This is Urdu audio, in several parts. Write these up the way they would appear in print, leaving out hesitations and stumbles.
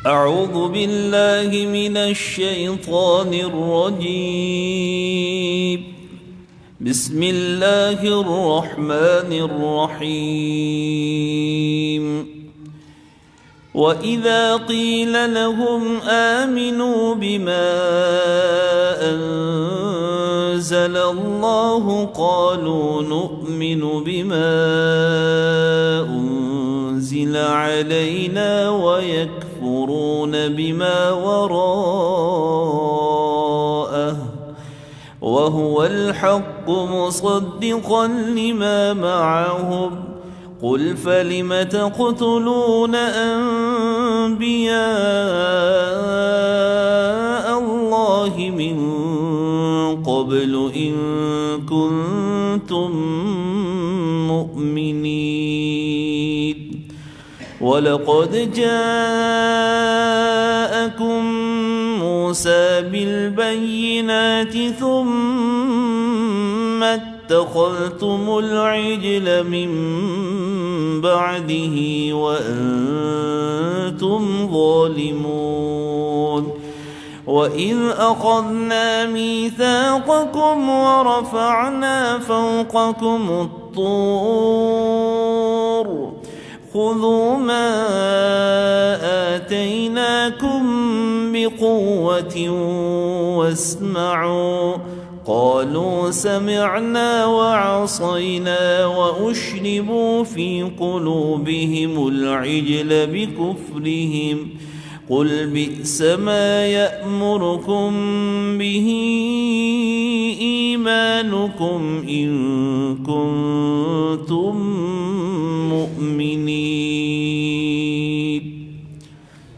أعوذ بالله من الشيطان الرجيم. بسم الله الرحمن الرحيم. وإذا قيل لهم آمنوا بما أنزل الله قالوا نؤمن بما أنزل علينا ويكفرون بما وراءه وهو الحق مصدقا لما معهم قل فلم تقتلون أنبياء الله من قبل إن كنتم مؤمنين ولقد جاءكم موسى بالبينات ثم اتخذتم العجل من بعده وأنتم ظالمون وإذ أخذنا ميثاقكم ورفعنا فوقكم الطور خذوا ما آتيناكم بقوة واسمعوا قالوا سمعنا وعصينا وأشربوا في قلوبهم العجل بكفرهم قل بئس ما يأمركم به إيمانكم إن كنتم مؤمنين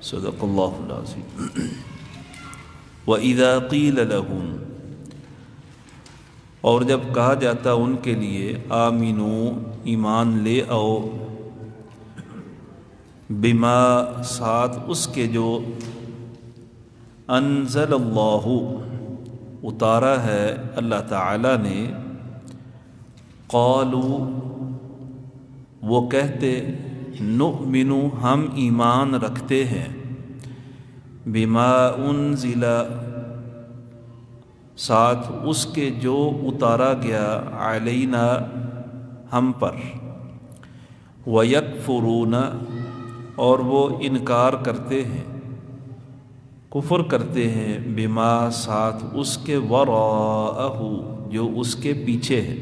صدق الله العظيم. وَإِذَا قِيلَ لَهُمْ، اور جب کہا جاتا ان کے لیے آمینو ایمان لے آؤ، بما ساتھ اس کے جو انزل اللہ اتارا ہے اللہ تعالی نے، قالوا وہ کہتے نؤمن ہم ایمان رکھتے ہیں، بما انزل ساتھ اس کے جو اتارا گیا علینا ہم پر، وَيَكْفُرُونَ اور وہ انکار کرتے ہیں، کفر کرتے ہیں، بما ساتھ اس کے وراءہ جو اس کے پیچھے ہے،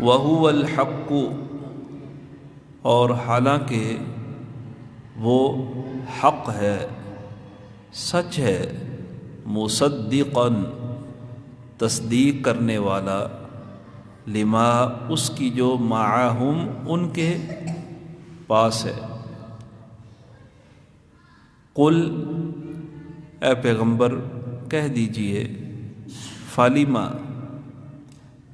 وَهُوَ الْحَقُّ اور حالانکہ وہ حق ہے، سچ ہے، مصدقاً تصدیق کرنے والا، لما اس کی جو معہم ان کے پاس ہے۔ قل اے پیغمبر کہہ دیجئے، فالما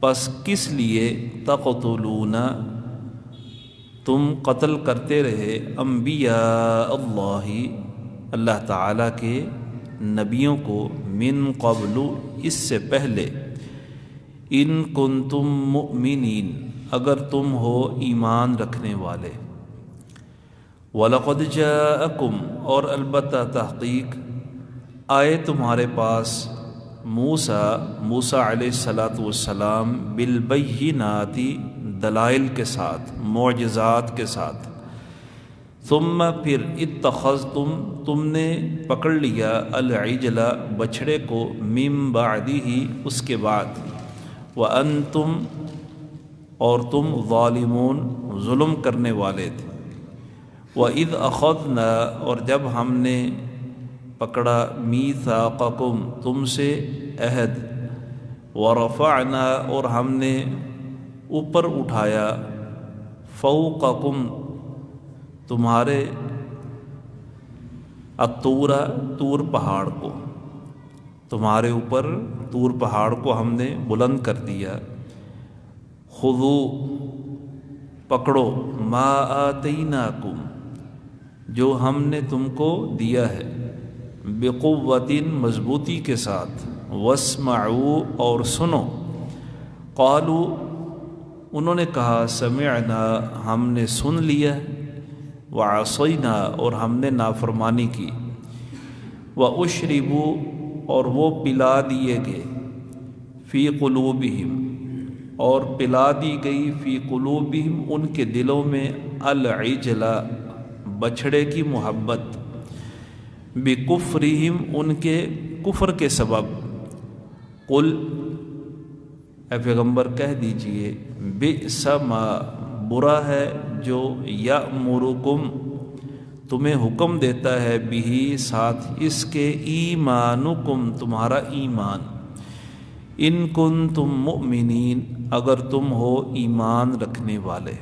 پس کس لیے تقتلون تم قتل کرتے رہے انبیاء اللہ اللہ تعالیٰ کے نبیوں کو، من قبل اس سے پہلے، ان کنتم مؤمنین اگر تم ہو ایمان رکھنے والے، وَلَقَدْ جَاءَكُمْ اور البتہ تحقیق آئے تمہارے پاس موسیٰ علیہ السلام بالبینات دلائل کے ساتھ، معجزات کے ساتھ، ثم پھر اتخذتم تم نے پکڑ لیا العجل بچھڑے کو، من بعدہ اس کے بعد، وانتم اور تم ظالمون ظلم کرنے والے تھے، وَإِذْ أَخَذْنَا اور جب ہم نے پکڑا میثاقکم تم سے عہد، ورفعنا اور ہم نے اوپر اٹھایا، فوقکم تمہارے، طور پہاڑ کو، تمہارے اوپر طور پہاڑ کو ہم نے بلند کر دیا، خذو پکڑو، ما آتیناکم جو ہم نے تم کو دیا ہے، بقوت مضبوطی کے ساتھ، واسمعوا اور سنو، قالوا انہوں نے کہا سمعنا ہم نے سن لیا، وعصینا اور ہم نے نافرمانی کی، واشربوا اور وہ پلا دیے گئے، فی قلوبہم اور پلا دی گئی، فی قلوبہم ان کے دلوں میں، العجل بچھڑے کی محبت، بکفرہم ان کے کفر کے سبب۔ قل اے پیغمبر کہہ دیجئے، بئس ما برا ہے جو یأمرکم تمہیں حکم دیتا ہے، بھی ساتھ اس کے، ایمانکم تمہارا ایمان، ان کنتم مؤمنین اگر تم ہو ایمان رکھنے والے۔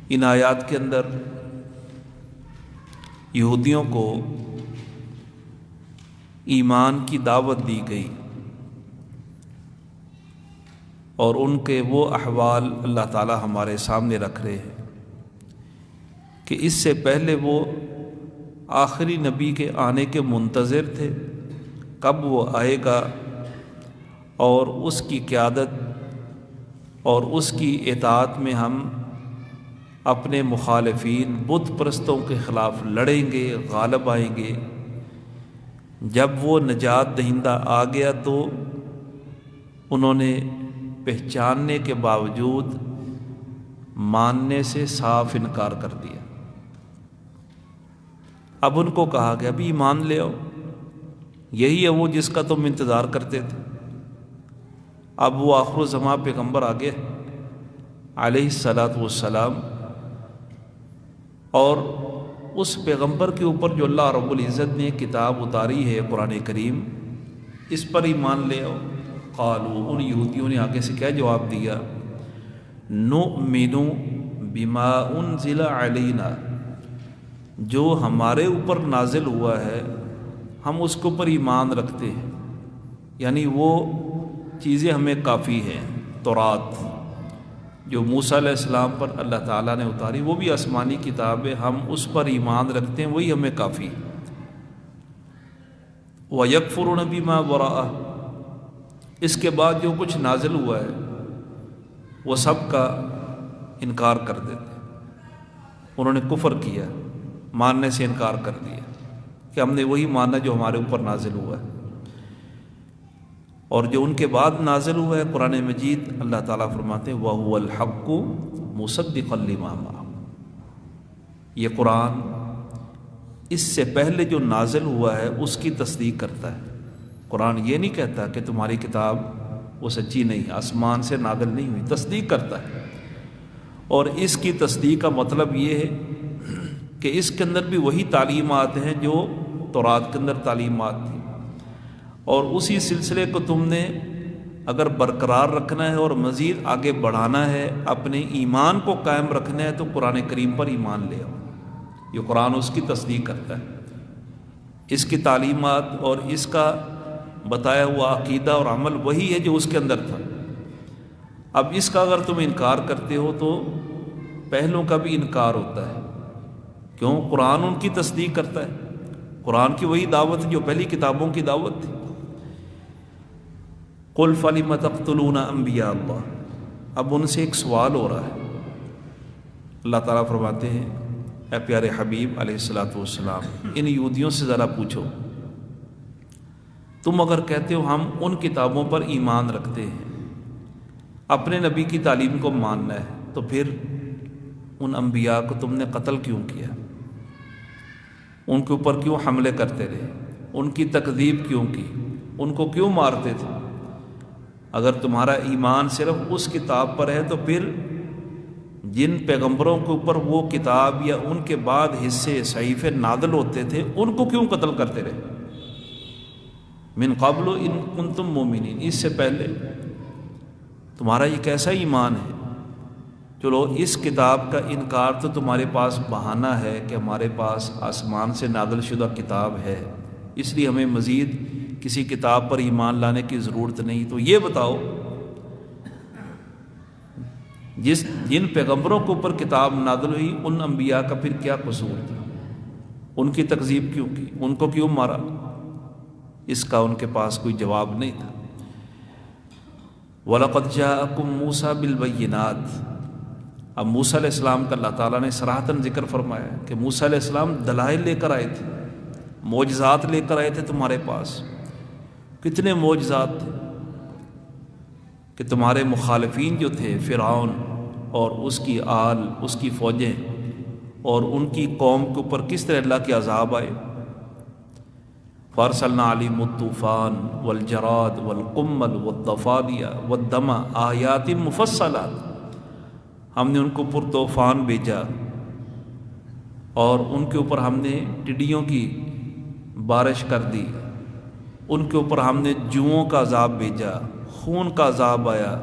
ان آیات کے اندر یہودیوں کو ایمان کی دعوت دی گئی اور ان کے وہ احوال اللہ تعالی ہمارے سامنے رکھ رہے ہیں کہ اس سے پہلے وہ آخری نبی کے آنے کے منتظر تھے، کب وہ آئے گا اور اس کی قیادت اور اس کی اطاعت میں ہم اپنے مخالفین بت پرستوں کے خلاف لڑیں گے، غالب آئیں گے۔ جب وہ نجات دہندہ آ گیا تو انہوں نے پہچاننے کے باوجود ماننے سے صاف انکار کر دیا۔ اب ان کو کہا گیا بھی ایمان لے آؤ، یہی ہے وہ جس کا تم انتظار کرتے تھے۔ اب وہ آخر الزمان پیغمبر آ گیا علیہ الصلاۃ والسلام، اور اس پیغمبر کے اوپر جو اللہ رب العزت نے کتاب اتاری ہے قرآن کریم، اس پر ایمان لے آؤ۔ قالوا ان یہودیوں نے آگے سے کیا جواب دیا، نؤمن بما انزل علینا جو ہمارے اوپر نازل ہوا ہے ہم اس کے اوپر ایمان رکھتے ہیں، یعنی وہ چیزیں ہمیں کافی ہیں۔ تورات جو موسیٰ علیہ السلام پر اللہ تعالیٰ نے اتاری وہ بھی آسمانی کتاب ہے، ہم اس پر ایمان رکھتے ہیں، وہی ہمیں کافی ہے۔ وَيَكْفُرُونَ بِمَا وَرَاءَهُ اس کے بعد جو کچھ نازل ہوا ہے وہ سب کا انکار کر دیتے، انہوں نے کفر کیا، ماننے سے انکار کر دیا کہ ہم نے وہی مانا جو ہمارے اوپر نازل ہوا ہے۔ اور جو ان کے بعد نازل ہوا ہے قرآن مجید، اللہ تعالیٰ فرماتے ہیں وَهُوَ الْحَقُّ مُصَدِّقًا لِمَا مَعَهُ یہ قرآن اس سے پہلے جو نازل ہوا ہے اس کی تصدیق کرتا ہے۔ قرآن یہ نہیں کہتا کہ تمہاری کتاب وہ سچی نہیں، آسمان سے نازل نہیں ہوئی، تصدیق کرتا ہے۔ اور اس کی تصدیق کا مطلب یہ ہے کہ اس کے اندر بھی وہی تعلیمات ہیں جو تورات کے اندر تعلیمات تھیں، اور اسی سلسلے کو تم نے اگر برقرار رکھنا ہے اور مزید آگے بڑھانا ہے، اپنے ایمان کو قائم رکھنا ہے، تو قرآن کریم پر ایمان لے آؤ۔ یہ قرآن اس کی تصدیق کرتا ہے، اس کی تعلیمات اور اس کا بتایا ہوا عقیدہ اور عمل وہی ہے جو اس کے اندر تھا۔ اب اس کا اگر تم انکار کرتے ہو تو پہلوں کا بھی انکار ہوتا ہے، کیوں؟ قرآن ان کی تصدیق کرتا ہے، قرآن کی وہی دعوت جو پہلی کتابوں کی دعوت تھی۔ قل فلم تقتلون انبیاء اللہ اب ان سے ایک سوال ہو رہا ہے۔ اللہ تعالیٰ فرماتے ہیں اے پیارے حبیب علیہ الصلاۃ والسلام، ان یہودیوں سے ذرا پوچھو، تم اگر کہتے ہو ہم ان کتابوں پر ایمان رکھتے ہیں، اپنے نبی کی تعلیم کو ماننا ہے، تو پھر ان انبیاء کو تم نے قتل کیوں کیا؟ ان کے اوپر کیوں حملے کرتے رہے؟ ان کی تکذیب کیوں کی؟ ان کو کیوں مارتے تھے؟ اگر تمہارا ایمان صرف اس کتاب پر ہے تو پھر جن پیغمبروں کے اوپر وہ کتاب یا ان کے بعد حصے صحیفے نازل ہوتے تھے ان کو کیوں قتل کرتے رہے؟ من قبل ان کنتم مومنین اس سے پہلے تمہارا یہ کیسا ایمان ہے؟ چلو اس کتاب کا انکار تو تمہارے پاس بہانہ ہے کہ ہمارے پاس آسمان سے نازل شدہ کتاب ہے، اس لیے ہمیں مزید کسی کتاب پر ایمان لانے کی ضرورت نہیں۔ تو یہ بتاؤ جن پیغمبروں کے اوپر کتاب نازل ہوئی ان انبیاء کا پھر کیا قصور تھا؟ ان کی تکذیب کیوں کی؟ ان کو کیوں مارا؟ اس کا ان کے پاس کوئی جواب نہیں تھا۔ وَلَقَدْ جَاءَكُم مُوسَىٰ بِالْبَيِّنَاتِ اب موسیٰ علیہ السلام کا اللہ تعالیٰ نے صراحتاً ذکر فرمایا کہ موسیٰ علیہ السلام دلائل لے کر آئے تھے، معجزات لے کر آئے تھے تمہارے پاس. کتنے معجزات تھے کہ تمہارے مخالفین جو تھے، فرعون اور اس کی آل، اس کی فوجیں اور ان کی قوم کے اوپر کس طرح اللہ کے عذاب آئے. فارسلنا علیہم الطوفان والجراد والقمل والضفادع والدم آیات مفصلات. ہم نے ان کے اوپر طوفان بھیجا اور ان کے اوپر ہم نے ٹڈیوں کی بارش کر دی، ان کے اوپر ہم نے جوؤں کا عذاب بھیجا، خون کا عذاب آیا.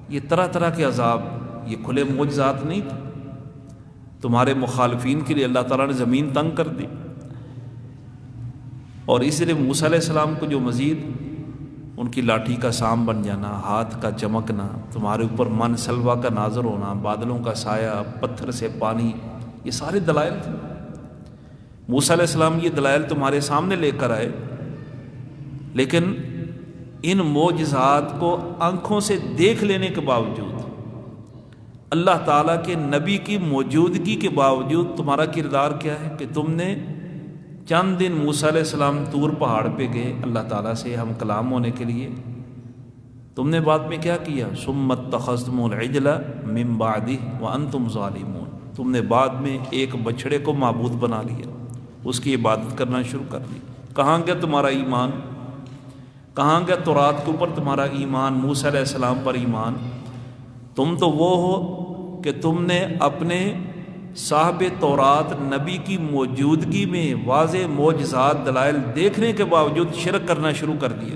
یہ طرح طرح کے عذاب، یہ کھلے معجزات نہیں تھے. تمہارے مخالفین کے لیے اللہ تعالیٰ نے زمین تنگ کر دی. اور اس لیے موسیٰ علیہ السلام کو جو مزید ان کی لاٹھی کا سام بن جانا، ہاتھ کا چمکنا، تمہارے اوپر من سلوا کا نازر ہونا، بادلوں کا سایہ، پتھر سے پانی، یہ سارے دلائل تھے. موسیٰ علیہ السلام یہ دلائل تمہارے سامنے لے کر آئے، لیکن ان معجزات کو آنکھوں سے دیکھ لینے کے باوجود، اللہ تعالیٰ کے نبی کی موجودگی کے باوجود تمہارا کردار کیا ہے کہ تم نے چند دن موسیٰ علیہ السلام طور پہاڑ پہ گئے اللہ تعالیٰ سے ہم کلام ہونے کے لیے، تم نے بعد میں کیا کیا؟ ثم اتخذتم العجل من بعدہ وانتم ظالمون. تم نے بعد میں ایک بچھڑے کو معبود بنا لیا، اس کی عبادت کرنا شروع کر دی. کہاں گیا تمہارا ایمان؟ کہاں گیا تورات کے اوپر تمہارا ایمان، موسیٰ علیہ السلام پر ایمان؟ تم تو وہ ہو کہ تم نے اپنے صاحب تورات نبی کی موجودگی میں واضح معجزات دلائل دیکھنے کے باوجود شرک کرنا شروع کر دیا،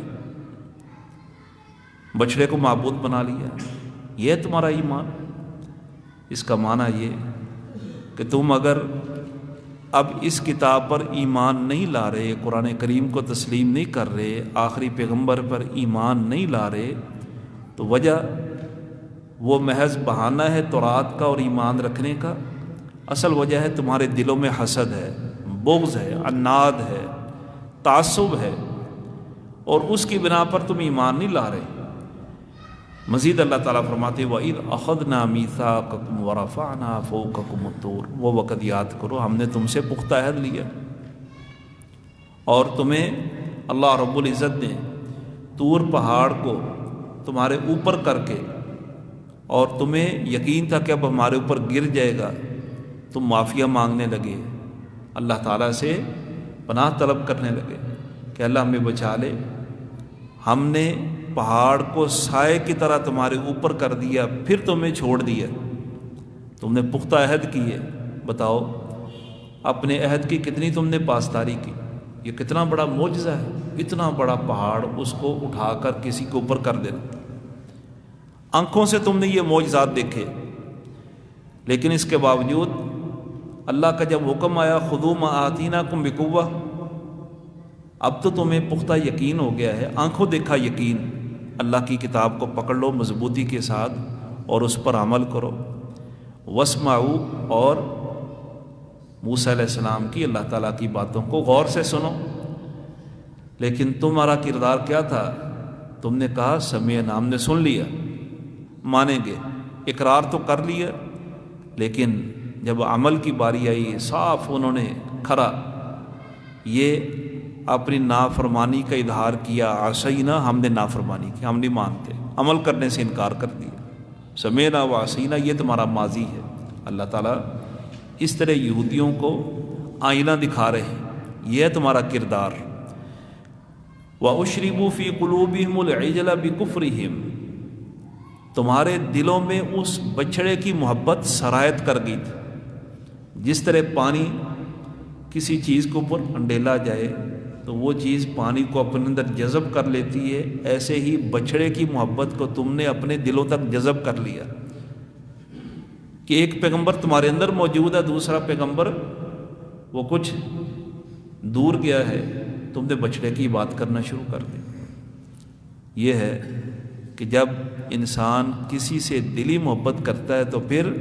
بچڑے کو معبود بنا لیا. یہ ہے تمہارا ایمان. اس کا معنی یہ کہ تم اگر اب اس کتاب پر ایمان نہیں لا رہے، قرآن کریم کو تسلیم نہیں کر رہے، آخری پیغمبر پر ایمان نہیں لا رہے، تو وجہ وہ محض بہانہ ہے تورات کا اور ایمان رکھنے کا. اصل وجہ ہے تمہارے دلوں میں حسد ہے، بغض ہے، عناد ہے، تعصب ہے، اور اس کی بنا پر تم ایمان نہیں لا رہے. مزید اللہ تعالیٰ فرماتے وَإِذْ أَخَذْنَا مِيثَاقَكُمْ وَرَفَعْنَا فَوْقَكُمُ الطُّورَ. وہ وقت یاد کرو ہم نے تم سے پختہ عہد لیا اور تمہیں اللہ رب العزت نے طور پہاڑ کو تمہارے اوپر کر کے، اور تمہیں یقین تھا کہ اب ہمارے اوپر گر جائے گا، تم معافیہ مانگنے لگے، اللہ تعالیٰ سے پناہ طلب کرنے لگے کہ اللہ ہمیں بچا لے. ہم نے پہاڑ کو سائے کی طرح تمہارے اوپر کر دیا، پھر تمہیں چھوڑ دیا. تم نے پختہ عہد کیے، بتاؤ اپنے عہد کی کتنی تم نے پاسداری کی. یہ کتنا بڑا معجزہ ہے، اتنا بڑا پہاڑ اس کو اٹھا کر کسی کے اوپر کر دینا. آنکھوں سے تم نے یہ معجزات دیکھے، لیکن اس کے باوجود اللہ کا جب حکم آیا خذوا ما آتیناکم بقوہ، اب تو تمہیں پختہ یقین ہو گیا ہے، آنکھوں دیکھا یقین. اللہ کی کتاب کو پکڑ لو مضبوطی کے ساتھ اور اس پر عمل کرو. واسمعوا، اور موسیٰ علیہ السلام کی اللہ تعالیٰ کی باتوں کو غور سے سنو. لیکن تمہارا کردار کیا تھا؟ تم نے کہا سمعنا، ہم نے سن لیا، مانیں گے، اقرار تو کر لیا، لیکن جب عمل کی باری آئی صاف انہوں نے کھرا یہ اپنی نافرمانی کا اظہار کیا. عصینا، ہم نے نافرمانی کی، ہم نہیں مانتے، عمل کرنے سے انکار کر دیا. سمعنا و عصینا، یہ تمہارا ماضی ہے. اللہ تعالیٰ اس طرح یہودیوں کو آئینہ دکھا رہے ہیں، یہ ہے تمہارا کردار. وَأُشْرِبُوا فِي قُلُوبِهِمُ الْعِجْلَ بِكُفْرِهِمْ، تمہارے دلوں میں اس بچڑے کی محبت سرایت کر گئی تھی. جس طرح پانی کسی چیز کے اوپر انڈیلا جائے تو وہ چیز پانی کو اپنے اندر جذب کر لیتی ہے، ایسے ہی بچڑے کی محبت کو تم نے اپنے دلوں تک جذب کر لیا کہ ایک پیغمبر تمہارے اندر موجود ہے، دوسرا پیغمبر وہ کچھ دور گیا ہے، تم نے بچڑے کی بات کرنا شروع کر دی. یہ ہے کہ جب انسان کسی سے دلی محبت کرتا ہے تو پھر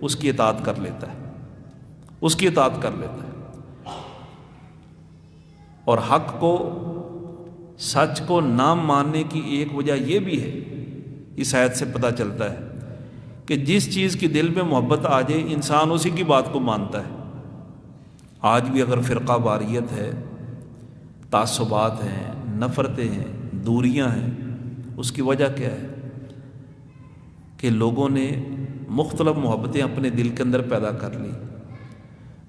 اس کی اطاعت کر لیتا ہے، اس کی اطاعت کر لیتا ہے. اور حق کو، سچ کو نہ ماننے کی ایک وجہ یہ بھی ہے، اس آیت سے پتہ چلتا ہے کہ جس چیز کی دل میں محبت آ جائے انسان اسی کی بات کو مانتا ہے۔ آج بھی اگر فرقہ واریت ہے، تعصبات ہیں، نفرتیں ہیں، دوریاں ہیں، اس کی وجہ کیا ہے کہ لوگوں نے مختلف محبتیں اپنے دل کے اندر پیدا کر لی۔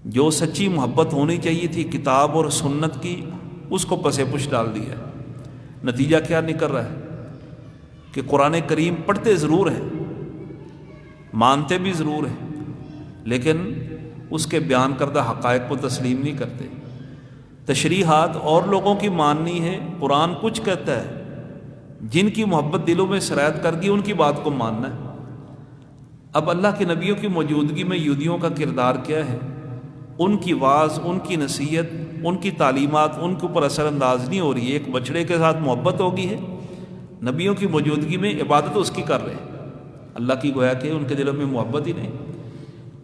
جو سچی محبت ہونی چاہیے تھی کتاب اور سنت کی، اس کو پسے پش ڈال دیا۔ نتیجہ کیا نکل رہا ہے کہ قرآن کریم پڑھتے ضرور ہیں، مانتے بھی ضرور ہیں، لیکن اس کے بیان کردہ حقائق کو تسلیم نہیں کرتے۔ تشریحات اور لوگوں کی ماننی ہے، قرآن کچھ کہتا ہے، جن کی محبت دلوں میں سرایت کر گئی ان کی بات کو ماننا ہے۔ اب اللہ کے نبیوں کی موجودگی میں یہودیوں کا کردار کیا ہے؟ ان کی واعظ، ان کی نصیحت، ان کی تعلیمات ان کے اوپر اثر انداز نہیں ہو رہی ہے۔ ایک بچڑے کے ساتھ محبت ہوگی ہے، نبیوں کی موجودگی میں عبادت اس کی کر رہے ہیں، اللہ کی گویا کہ ان کے دلوں میں محبت ہی نہیں،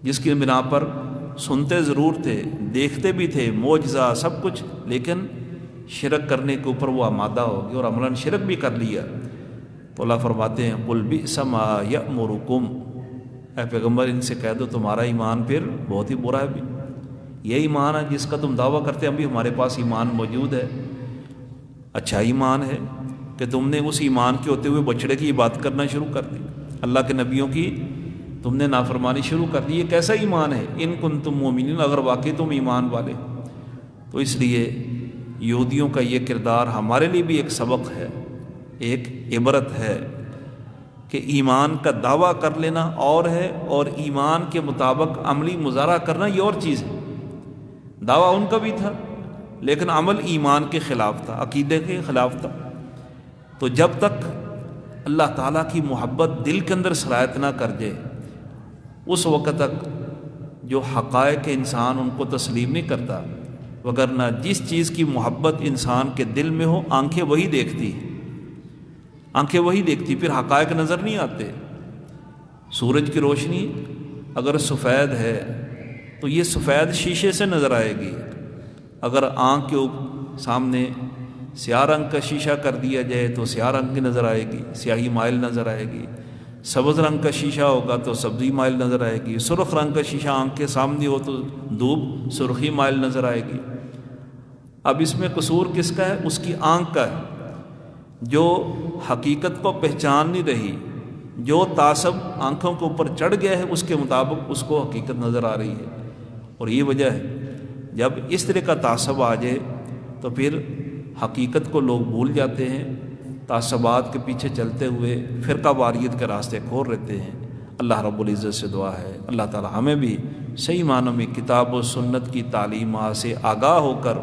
جس کی بنا پر سنتے ضرور تھے، دیکھتے بھی تھے معجزہ سب کچھ، لیکن شرک کرنے کے اوپر وہ آمادہ ہو گئے اور عملاً شرک بھی کر لیا۔ تو اللہ فرماتے ہیں قُلْ بِئْسَ مَا يَأْمُرُكُمْ، اے پیغمبر ان سے کہہ دو تمہارا ایمان پھر بہت ہی برا ہے بھی۔ یہ ایمان ہے جس کا تم دعویٰ کرتے ہیں ابھی ہمارے پاس ایمان موجود ہے، اچھا ایمان ہے کہ تم نے اس ایمان کے ہوتے ہوئے بچڑے کی عبادت کرنا شروع کر دی، اللہ کے نبیوں کی تم نے نافرمانی شروع کر دی۔ یہ کیسا ایمان ہے؟ ان کنتم مومنین، اگر واقعی تم ایمان والے۔ تو اس لیے یہودیوں کا یہ کردار ہمارے لیے بھی ایک سبق ہے، ایک عبرت ہے کہ ایمان کا دعویٰ کر لینا اور ہے، اور ایمان کے مطابق عملی مظاہرہ کرنا یہ اور چیز ہے۔ دعویٰ ان کا بھی تھا لیکن عمل ایمان کے خلاف تھا، عقیدے کے خلاف تھا۔ تو جب تک اللہ تعالیٰ کی محبت دل کے اندر سرایت نہ کر جائے، اس وقت تک جو حقائق انسان ان کو تسلیم نہیں کرتا، وگرنہ جس چیز کی محبت انسان کے دل میں ہو آنکھیں وہی دیکھتی، آنکھیں وہی دیکھتی، پھر حقائق نظر نہیں آتے۔ سورج کی روشنی اگر سفید ہے تو یہ سفید شیشے سے نظر آئے گی، اگر آنکھ کے سامنے سیاہ رنگ کا شیشہ کر دیا جائے تو سیاہ رنگ کی نظر آئے گی، سیاہی مائل نظر آئے گی۔ سبز رنگ کا شیشہ ہوگا تو سبزی مائل نظر آئے گی۔ سرخ رنگ کا شیشہ آنکھ کے سامنے ہو تو دھوپ سرخی مائل نظر آئے گی۔ اب اس میں قصور کس کا ہے؟ اس کی آنکھ کا ہے، جو حقیقت کو پہچان نہیں رہی، جو تعصب آنکھوں کے اوپر چڑھ گیا ہے اس کے مطابق اس کو حقیقت نظر آ رہی ہے۔ اور یہ وجہ ہے جب اس طرح کا تعصب آ جائے تو پھر حقیقت کو لوگ بھول جاتے ہیں، تعصبات کے پیچھے چلتے ہوئے فرقہ واریت کے راستے کھول رہتے ہیں۔ اللہ رب العزت سے دعا ہے اللہ تعالی ہمیں بھی صحیح معنوں میں کتاب و سنت کی تعلیمات سے آگاہ ہو کر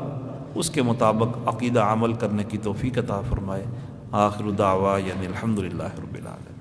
اس کے مطابق عقیدہ عمل کرنے کی توفیق عطا فرمائے۔ آخر دعوانا الحمدللہ رب العالمین۔